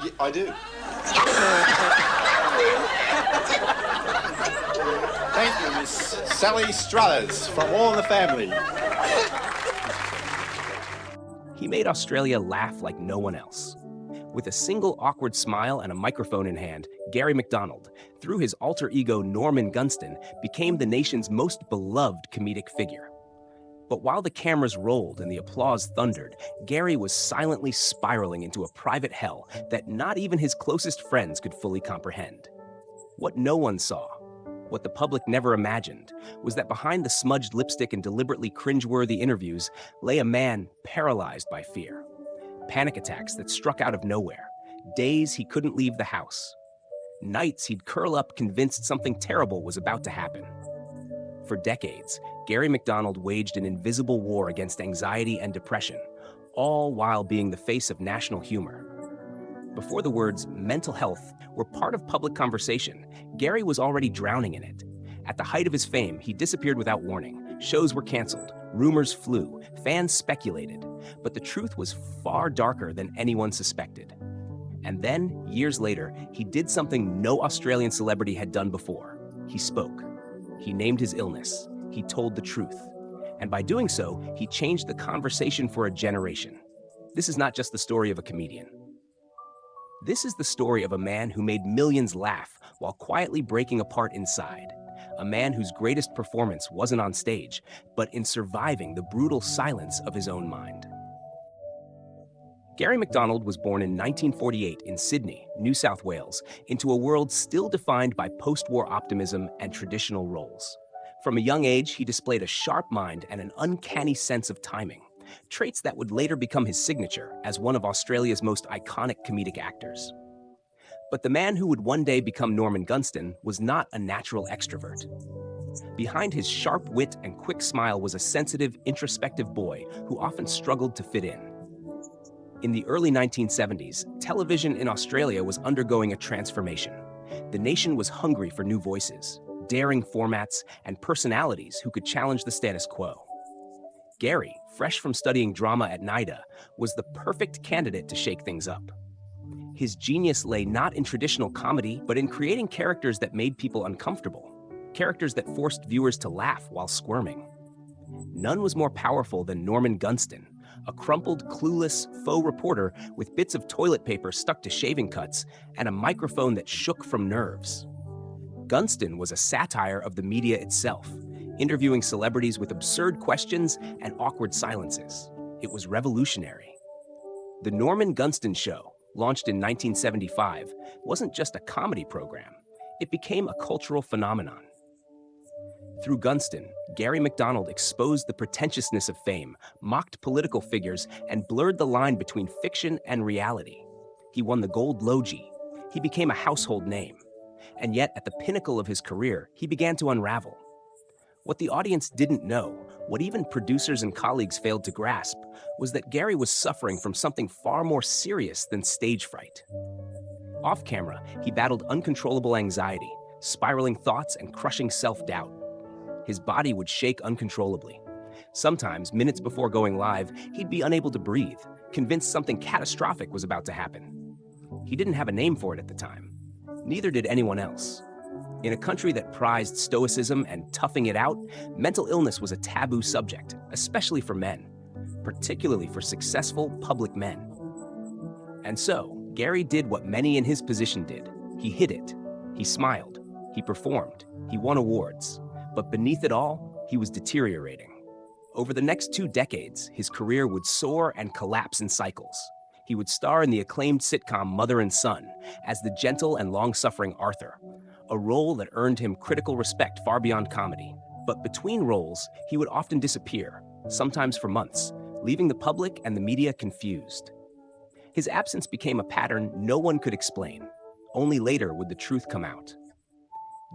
Yeah, I do. Thank you, Miss Sally Struthers from All in the Family. He made Australia laugh like no one else. With a single awkward smile and a microphone in hand, Garry McDonald, through his alter ego Norman Gunston, became the nation's most beloved comedic figure. But while the cameras rolled and the applause thundered, Garry was silently spiraling into a private hell that not even his closest friends could fully comprehend. What no one saw, what the public never imagined, was that behind the smudged lipstick and deliberately cringeworthy interviews lay a man paralyzed by fear. Panic attacks that struck out of nowhere, days he couldn't leave the house, nights he'd curl up convinced something terrible was about to happen. For decades, Garry McDonald waged an invisible war against anxiety and depression, all while being the face of national humor. Before the words mental health were part of public conversation, Garry was already drowning in it. At the height of his fame, he disappeared without warning. Shows were canceled, rumors flew, fans speculated, but the truth was far darker than anyone suspected. And then, years later, he did something no Australian celebrity had done before. He spoke. He named his illness. He told the truth. And by doing so, he changed the conversation for a generation. This is not just the story of a comedian. This is the story of a man who made millions laugh while quietly breaking apart inside. A man whose greatest performance wasn't on stage, but in surviving the brutal silence of his own mind. Garry McDonald was born in 1948 in Sydney, New South Wales, into a world still defined by post-war optimism and traditional roles. From a young age, he displayed a sharp mind and an uncanny sense of timing, traits that would later become his signature as one of Australia's most iconic comedic actors. But the man who would one day become Norman Gunston was not a natural extrovert. Behind his sharp wit and quick smile was a sensitive, introspective boy who often struggled to fit in. In the early 1970s, television in Australia was undergoing a transformation. The nation was hungry for new voices, daring formats, and personalities who could challenge the status quo. Garry, fresh from studying drama at NIDA, was the perfect candidate to shake things up. His genius lay not in traditional comedy, but in creating characters that made people uncomfortable, characters that forced viewers to laugh while squirming. None was more powerful than Norman Gunston, a crumpled, clueless, faux reporter with bits of toilet paper stuck to shaving cuts and a microphone that shook from nerves. Gunston was a satire of the media itself, interviewing celebrities with absurd questions and awkward silences. It was revolutionary. The Norman Gunston Show, launched in 1975, wasn't just a comedy program. It became a cultural phenomenon. Through Gunston, Garry McDonald exposed the pretentiousness of fame, mocked political figures, and blurred the line between fiction and reality. He won the Gold Logie. He became a household name. And yet, at the pinnacle of his career, he began to unravel. What the audience didn't know, what even producers and colleagues failed to grasp, was that Garry was suffering from something far more serious than stage fright. Off camera, he battled uncontrollable anxiety, spiraling thoughts, and crushing self-doubt. His body would shake uncontrollably. Sometimes, minutes before going live, he'd be unable to breathe, convinced something catastrophic was about to happen. He didn't have a name for it at the time. Neither did anyone else. In a country that prized stoicism and toughing it out, mental illness was a taboo subject, especially for men, particularly for successful public men. And so, Garry did what many in his position did. He hid it. He smiled. He performed. He won awards. But beneath it all, he was deteriorating. Over the next 2 decades, his career would soar and collapse in cycles. He would star in the acclaimed sitcom Mother and Son as the gentle and long-suffering Arthur, a role that earned him critical respect far beyond comedy. But between roles, he would often disappear, sometimes for months, leaving the public and the media confused. His absence became a pattern no one could explain. Only later would the truth come out.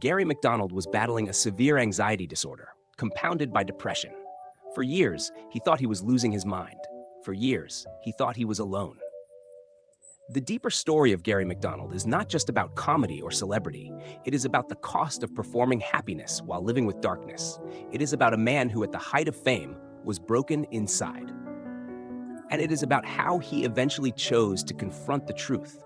Garry McDonald was battling a severe anxiety disorder, compounded by depression. For years, he thought he was losing his mind. For years, he thought he was alone. The deeper story of Garry McDonald is not just about comedy or celebrity. It is about the cost of performing happiness while living with darkness. It is about a man who, at the height of fame, was broken inside. And it is about how he eventually chose to confront the truth,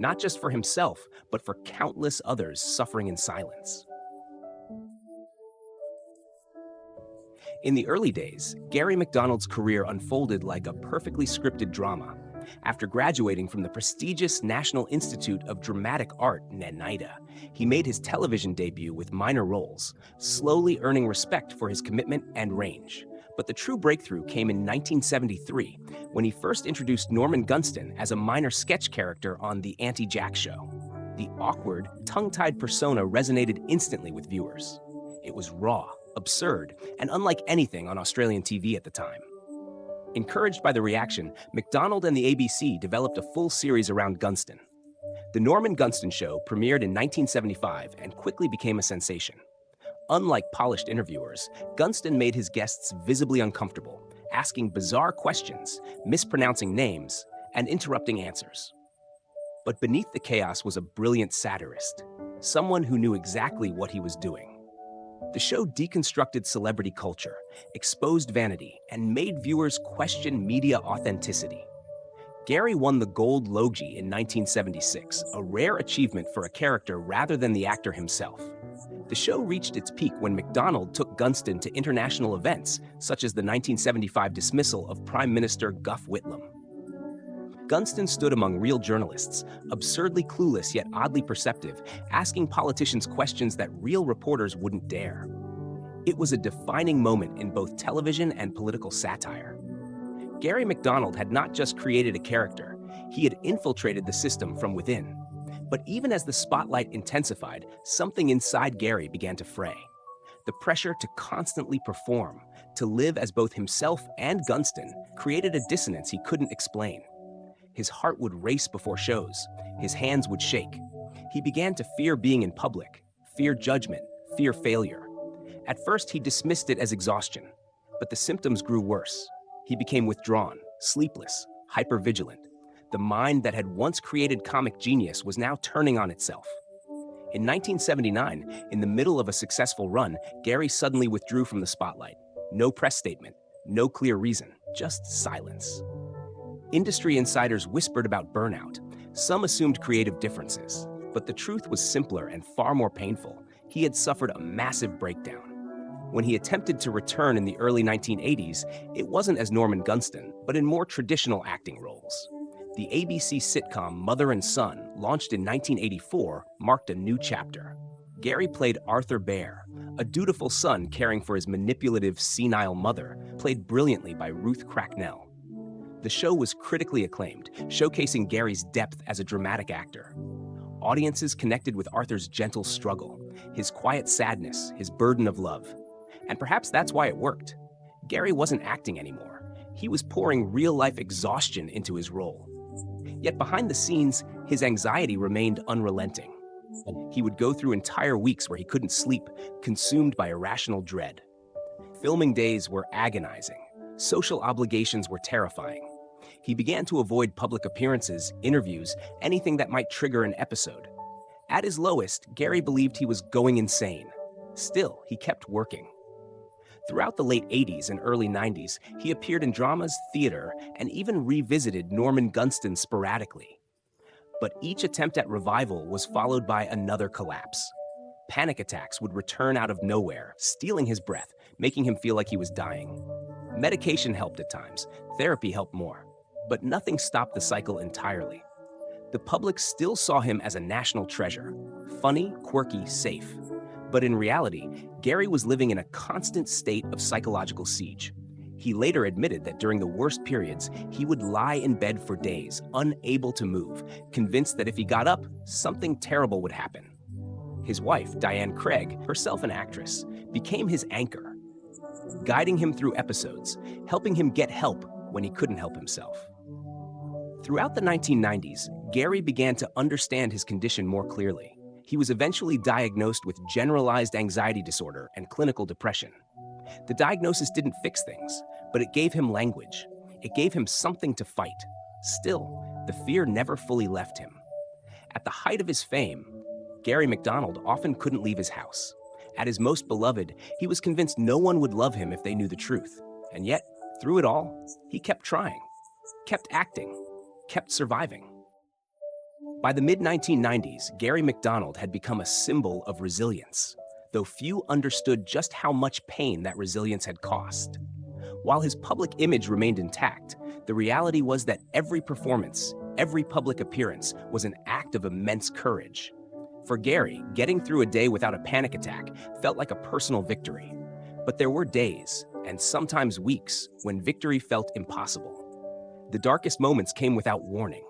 not just for himself, but for countless others suffering in silence. In the early days, Garry McDonald's career unfolded like a perfectly scripted drama. After graduating from the prestigious National Institute of Dramatic Art, NIDA, he made his television debut with minor roles, slowly earning respect for his commitment and range. But the true breakthrough came in 1973, when he first introduced Norman Gunston as a minor sketch character on The Auntie Jack Show. The awkward, tongue-tied persona resonated instantly with viewers. It was raw, absurd, and unlike anything on Australian TV at the time. Encouraged by the reaction, McDonald and the ABC developed a full series around Gunston. The Norman Gunston Show premiered in 1975 and quickly became a sensation. Unlike polished interviewers, Gunston made his guests visibly uncomfortable, asking bizarre questions, mispronouncing names, and interrupting answers. But beneath the chaos was a brilliant satirist, someone who knew exactly what he was doing. The show deconstructed celebrity culture, exposed vanity, and made viewers question media authenticity. Garry won the Gold Logie in 1976, a rare achievement for a character rather than the actor himself. The show reached its peak when McDonald took Gunston to international events, such as the 1975 dismissal of Prime Minister Gough Whitlam. Gunston stood among real journalists, absurdly clueless yet oddly perceptive, asking politicians questions that real reporters wouldn't dare. It was a defining moment in both television and political satire. Garry McDonald had not just created a character, he had infiltrated the system from within. But even as the spotlight intensified, something inside Garry began to fray. The pressure to constantly perform, to live as both himself and Gunston, created a dissonance he couldn't explain. His heart would race before shows, his hands would shake. He began to fear being in public, fear judgment, fear failure. At first, he dismissed it as exhaustion, but the symptoms grew worse. He became withdrawn, sleepless, hypervigilant. The mind that had once created comic genius was now turning on itself. In 1979, in the middle of a successful run, Garry suddenly withdrew from the spotlight. No press statement, no clear reason, just silence. Industry insiders whispered about burnout. Some assumed creative differences, but the truth was simpler and far more painful. He had suffered a massive breakdown. When he attempted to return in the early 1980s, it wasn't as Norman Gunston, but in more traditional acting roles. The ABC sitcom Mother and Son, launched in 1984, marked a new chapter. Garry played Arthur Bear, a dutiful son caring for his manipulative, senile mother, played brilliantly by Ruth Cracknell. The show was critically acclaimed, showcasing Garry's depth as a dramatic actor. Audiences connected with Arthur's gentle struggle, his quiet sadness, his burden of love. And perhaps that's why it worked. Garry wasn't acting anymore. He was pouring real-life exhaustion into his role. Yet behind the scenes, his anxiety remained unrelenting. He would go through entire weeks where he couldn't sleep, consumed by irrational dread. Filming days were agonizing. Social obligations were terrifying. He began to avoid public appearances, interviews, anything that might trigger an episode. At his lowest, Garry believed he was going insane. Still, he kept working. Throughout the late 80s and early 90s, he appeared in dramas, theater, and even revisited Norman Gunston sporadically. But each attempt at revival was followed by another collapse. Panic attacks would return out of nowhere, stealing his breath, making him feel like he was dying. Medication helped at times, therapy helped more, but nothing stopped the cycle entirely. The public still saw him as a national treasure, funny, quirky, safe. But in reality, Garry was living in a constant state of psychological siege. He later admitted that during the worst periods, he would lie in bed for days, unable to move, convinced that if he got up, something terrible would happen. His wife, Diane Craig, herself an actress, became his anchor, guiding him through episodes, helping him get help when he couldn't help himself. Throughout the 1990s, Garry began to understand his condition more clearly. He was eventually diagnosed with generalized anxiety disorder and clinical depression. The diagnosis didn't fix things, but it gave him language. It gave him something to fight. Still, the fear never fully left him. At the height of his fame, Garry McDonald often couldn't leave his house. At his most beloved, he was convinced no one would love him if they knew the truth. And yet, through it all, he kept trying, kept acting, kept surviving. By the mid-1990s, Garry McDonald had become a symbol of resilience, though few understood just how much pain that resilience had cost. While his public image remained intact, the reality was that every performance, every public appearance was an act of immense courage. For Garry, getting through a day without a panic attack felt like a personal victory. But there were days, and sometimes weeks, when victory felt impossible. The darkest moments came without warning.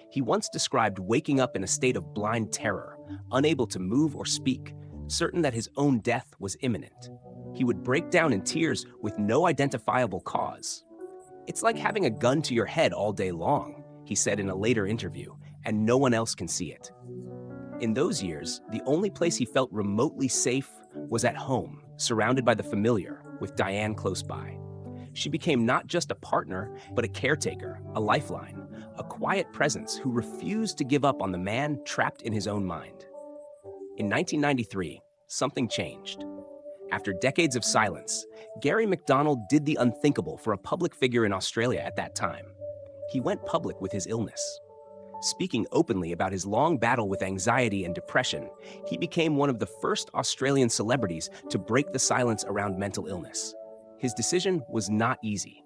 He once described waking up in a state of blind terror, unable to move or speak, certain that his own death was imminent. He would break down in tears with no identifiable cause. "It's like having a gun to your head all day long," he said in a later interview, "and no one else can see it." In those years, the only place he felt remotely safe was at home, surrounded by the familiar, with Diane close by. She became not just a partner, but a caretaker, a lifeline, a quiet presence who refused to give up on the man trapped in his own mind. In 1993, something changed. After decades of silence, Garry McDonald did the unthinkable for a public figure in Australia at that time. He went public with his illness. Speaking openly about his long battle with anxiety and depression, he became one of the first Australian celebrities to break the silence around mental illness. His decision was not easy.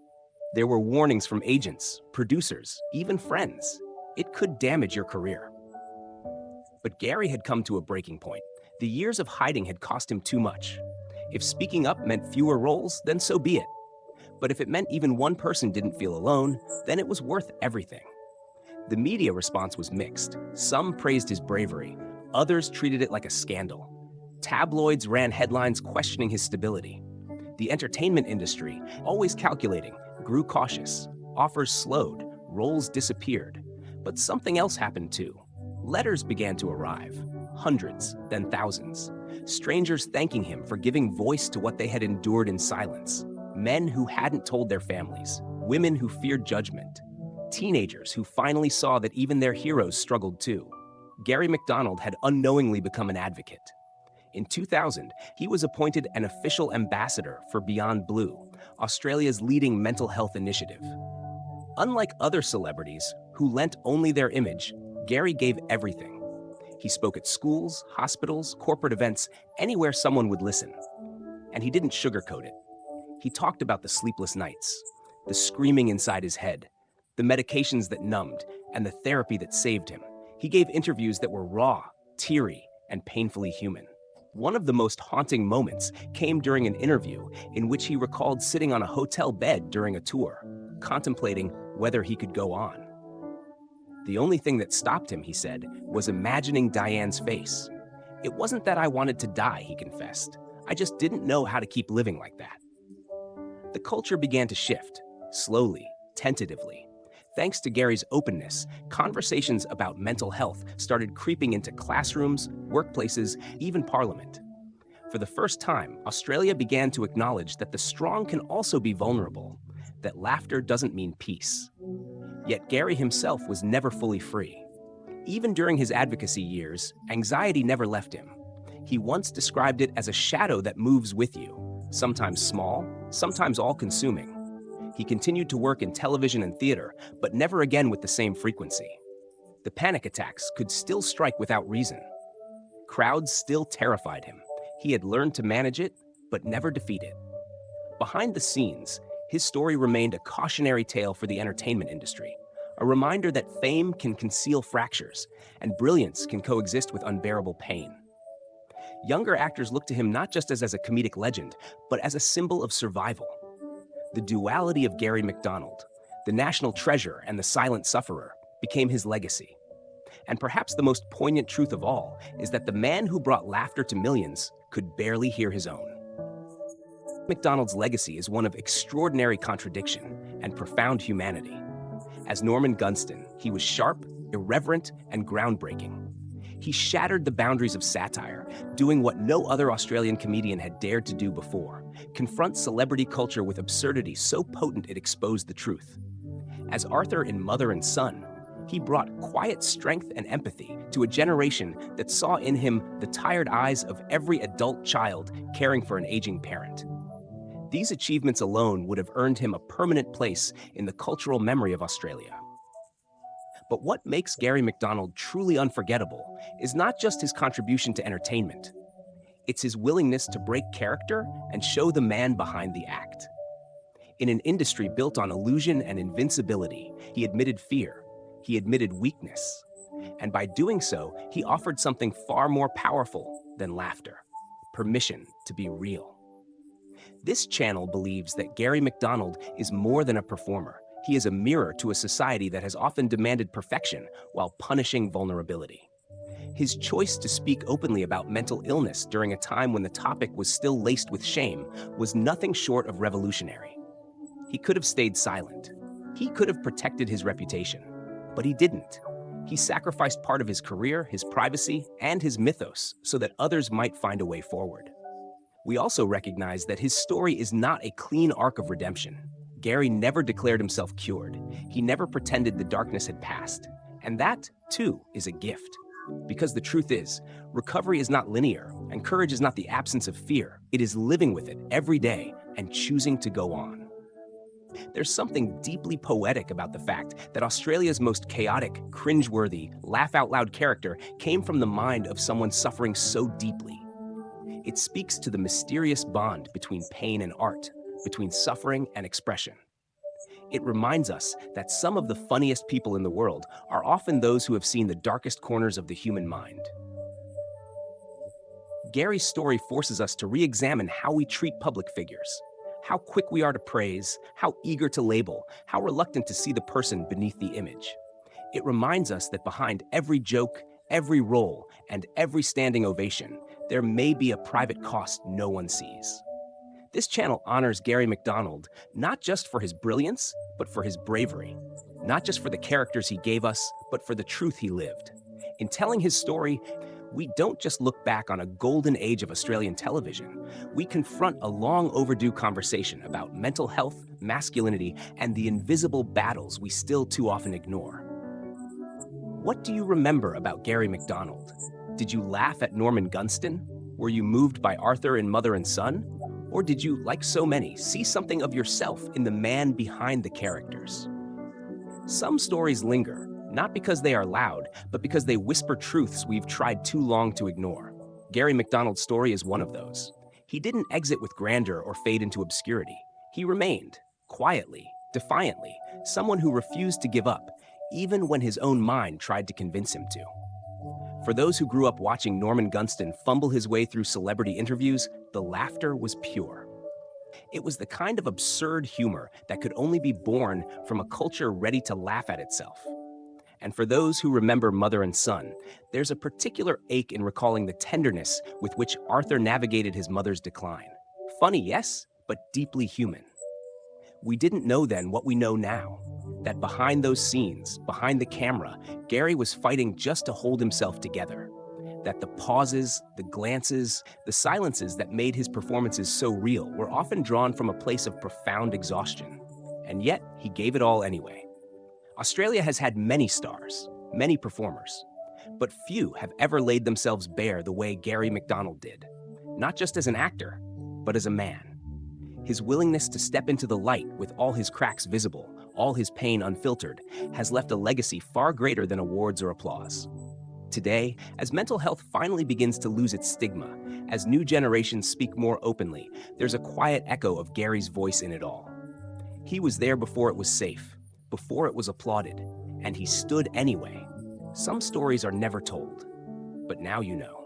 There were warnings from agents, producers, even friends. It could damage your career. But Garry had come to a breaking point. The years of hiding had cost him too much. If speaking up meant fewer roles, then so be it. But if it meant even one person didn't feel alone, then it was worth everything. The media response was mixed. Some praised his bravery, others treated it like a scandal. Tabloids ran headlines questioning his stability. The entertainment industry, always calculating, grew cautious. Offers slowed, roles disappeared. But something else happened too. Letters began to arrive, hundreds, then thousands. Strangers thanking him for giving voice to what they had endured in silence. Men who hadn't told their families, women who feared judgment. Teenagers who finally saw that even their heroes struggled too. Garry McDonald had unknowingly become an advocate. In 2000, he was appointed an official ambassador for Beyond Blue, Australia's leading mental health initiative. Unlike other celebrities who lent only their image, Garry gave everything. He spoke at schools, hospitals, corporate events, anywhere someone would listen. And he didn't sugarcoat it. He talked about the sleepless nights, the screaming inside his head, the medications that numbed, and the therapy that saved him. He gave interviews that were raw, teary, and painfully human. One of the most haunting moments came during an interview in which he recalled sitting on a hotel bed during a tour, contemplating whether he could go on. The only thing that stopped him, he said, was imagining Diane's face. "It wasn't that I wanted to die," he confessed. "I just didn't know how to keep living like that." The culture began to shift, slowly, tentatively. Thanks to Garry's openness, conversations about mental health started creeping into classrooms, workplaces, even Parliament. For the first time, Australia began to acknowledge that the strong can also be vulnerable, that laughter doesn't mean peace. Yet Garry himself was never fully free. Even during his advocacy years, anxiety never left him. He once described it as a shadow that moves with you, sometimes small, sometimes all-consuming. He continued to work in television and theater, but never again with the same frequency. The panic attacks could still strike without reason. Crowds still terrified him. He had learned to manage it, but never defeat it. Behind the scenes, his story remained a cautionary tale for the entertainment industry, a reminder that fame can conceal fractures, and brilliance can coexist with unbearable pain. Younger actors looked to him not just as a comedic legend, but as a symbol of survival. The duality of Garry McDonald, the national treasure and the silent sufferer, became his legacy. And perhaps the most poignant truth of all is that the man who brought laughter to millions could barely hear his own. McDonald's legacy is one of extraordinary contradiction and profound humanity. As Norman Gunston, he was sharp, irreverent, and groundbreaking. He shattered the boundaries of satire, doing what no other Australian comedian had dared to do before, confront celebrity culture with absurdity so potent it exposed the truth. As Arthur in Mother and Son, he brought quiet strength and empathy to a generation that saw in him the tired eyes of every adult child caring for an aging parent. These achievements alone would have earned him a permanent place in the cultural memory of Australia. But what makes Garry McDonald truly unforgettable is not just his contribution to entertainment. It's his willingness to break character and show the man behind the act. In an industry built on illusion and invincibility, he admitted fear, he admitted weakness, and by doing so, he offered something far more powerful than laughter: permission to be real. This channel believes that Garry McDonald is more than a performer. He is a mirror to a society that has often demanded perfection while punishing vulnerability. His choice to speak openly about mental illness during a time when the topic was still laced with shame was nothing short of revolutionary. He could have stayed silent. He could have protected his reputation, but he didn't. He sacrificed part of his career, his privacy, and his mythos so that others might find a way forward. We also recognize that his story is not a clean arc of redemption. Garry never declared himself cured. He never pretended the darkness had passed. And that, too, is a gift. Because the truth is, recovery is not linear, and courage is not the absence of fear. It is living with it every day and choosing to go on. There's something deeply poetic about the fact that Australia's most chaotic, cringeworthy, laugh-out-loud character came from the mind of someone suffering so deeply. It speaks to the mysterious bond between pain and art, between suffering and expression. It reminds us that some of the funniest people in the world are often those who have seen the darkest corners of the human mind. Garry's story forces us to re-examine how we treat public figures, how quick we are to praise, how eager to label, how reluctant to see the person beneath the image. It reminds us that behind every joke, every role, and every standing ovation, there may be a private cost no one sees. This channel honors Garry McDonald not just for his brilliance, but for his bravery. Not just for the characters he gave us, but for the truth he lived. In telling his story, we don't just look back on a golden age of Australian television. We confront a long overdue conversation about mental health, masculinity, and the invisible battles we still too often ignore. What do you remember about Garry McDonald? Did you laugh at Norman Gunston? Were you moved by Arthur in Mother and Son? Or did you, like so many, see something of yourself in the man behind the characters? Some stories linger, not because they are loud, but because they whisper truths we've tried too long to ignore. Garry McDonald's story is one of those. He didn't exit with grandeur or fade into obscurity. He remained, quietly, defiantly, someone who refused to give up, even when his own mind tried to convince him to. For those who grew up watching Norman Gunston fumble his way through celebrity interviews, the laughter was pure. It was the kind of absurd humor that could only be born from a culture ready to laugh at itself. And for those who remember Mother and Son, there's a particular ache in recalling the tenderness with which Arthur navigated his mother's decline. Funny, yes, but deeply human. We didn't know then what we know now, that behind those scenes, behind the camera, Garry was fighting just to hold himself together. That the pauses, the glances, the silences that made his performances so real were often drawn from a place of profound exhaustion. And yet, he gave it all anyway. Australia has had many stars, many performers, but few have ever laid themselves bare the way Garry McDonald did, not just as an actor, but as a man. His willingness to step into the light with all his cracks visible, all his pain unfiltered, has left a legacy far greater than awards or applause. Today, as mental health finally begins to lose its stigma, as new generations speak more openly, there's a quiet echo of Garry's voice in it all. He was there before it was safe, before it was applauded, and he stood anyway. Some stories are never told, but now you know.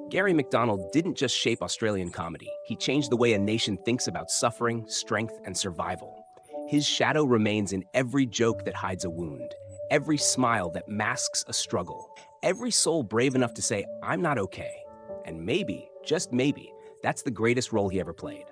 Garry McDonald didn't just shape Australian comedy. He changed the way a nation thinks about suffering, strength, and survival. His shadow remains in every joke that hides a wound, every smile that masks a struggle, every soul brave enough to say, "I'm not okay." And maybe, just maybe, that's the greatest role he ever played.